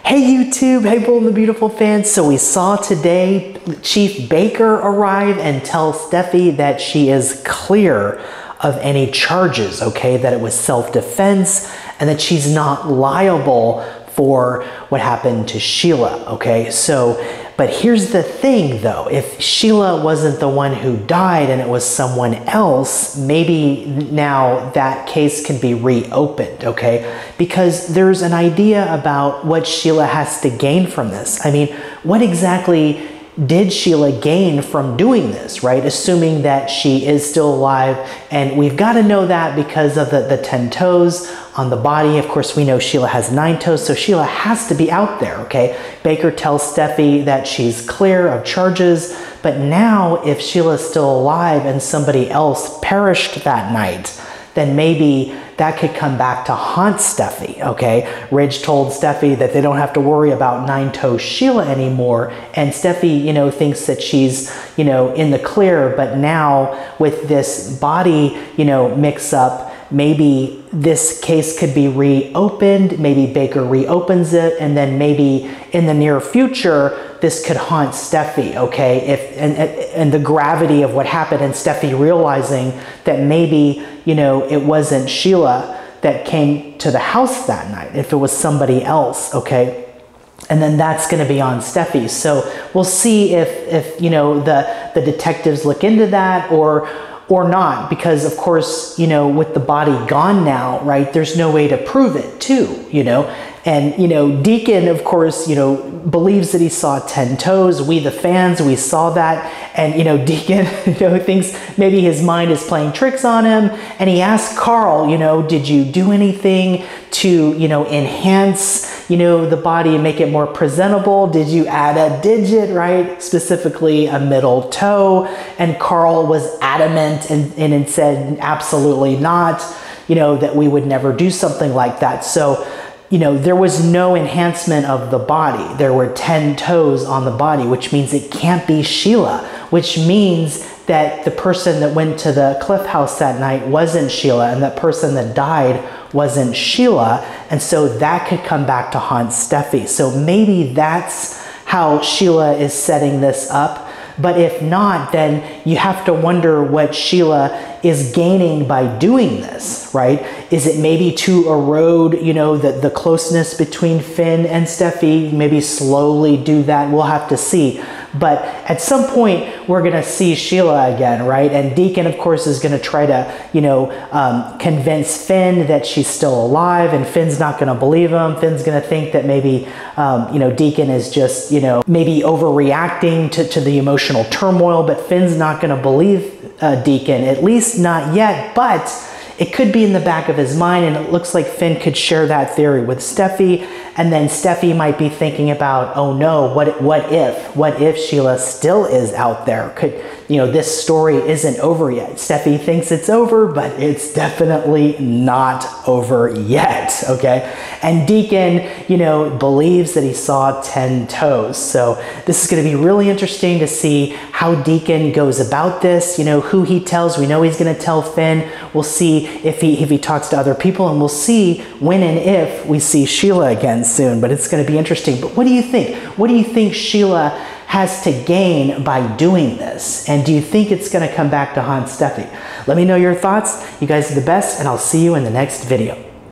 Hey YouTube, hey Bold and the Beautiful fans. So we saw today Chief Baker arrive and tell Steffy that she is clear of any charges, okay? That it was self-defense and that she's not liable for what happened to Sheila, okay? So, but here's the thing though, if Sheila wasn't the one who died and it was someone else, maybe now that case can be reopened, okay? Because there's an idea about what Sheila has to gain from this. I mean, what exactly did Sheila gain from doing this, right? Assuming that she is still alive. And we've got to know that because of the 10 toes on the body. Of course, we know Sheila has 9 toes, so Sheila has to be out there, okay? Baker tells Steffy that she's clear of charges, but now if Sheila's still alive and somebody else perished that night, then maybe that could come back to haunt Steffy, okay? Ridge told Steffy that they don't have to worry about 9-toe Sheila anymore, and Steffy, you know, thinks that she's, you know, in the clear, but now with this body, you know, mix up, maybe this case could be reopened, maybe Baker reopens it, and then maybe in the near future, this could haunt Steffy, okay? And the gravity of what happened and Steffy realizing that maybe, you know, it wasn't Sheila that came to the house that night, if it was somebody else, okay? And then that's going to be on Steffy. So we'll see if you know, the detectives look into that or not, because of course, you know, with the body gone now, right, there's no way to prove it too, you know. And, you know, Deacon, of course, you know, believes that he saw 10 toes. We, the fans, we saw that. And, you know, Deacon, you know, thinks maybe his mind is playing tricks on him. And he asked Carl, you know, did you do anything to, you know, enhance, you know, the body and make it more presentable? Did you add a digit, right? Specifically a middle toe. And Carl was adamant and said, absolutely not, you know, that we would never do something like that. So, you know, there was no enhancement of the body. There were 10 toes on the body, which means it can't be Sheila, which means that the person that went to the Cliff House that night wasn't Sheila, and that person that died wasn't Sheila. And so that could come back to haunt Steffy. So maybe that's how Sheila is setting this up. But if not, then you have to wonder what Sheila is gaining by doing this, right? Is it maybe to erode, you know, the closeness between Finn and Steffy? Maybe slowly do that. We'll have to see. But at some point, we're going to see Sheila again, right? And Deacon, of course, is going to try to, you know, convince Finn that she's still alive, and Finn's not going to believe him. Finn's going to think that maybe, you know, Deacon is just, you know, maybe overreacting to the emotional turmoil, but Finn's not going to believe Deacon, at least not yet, but it could be in the back of his mind, and it looks like Finn could share that theory with Steffy, and then Steffy might be thinking about, oh no, what if Sheila still is out there? Could, you know, this story isn't over yet. Steffy thinks it's over, but it's definitely not over yet, okay? And Deacon, you know, believes that he saw 10 toes. So this is going to be really interesting to see how Deacon goes about this, you know, who he tells. We know he's going to tell Finn. We'll see if he talks to other people, and we'll see when and if we see Sheila again soon. But it's going to be interesting. But what do you think? What do you think Sheila has to gain by doing this? And do you think it's going to come back to haunt Steffy? Let me know your thoughts. You guys are the best, and I'll see you in the next video.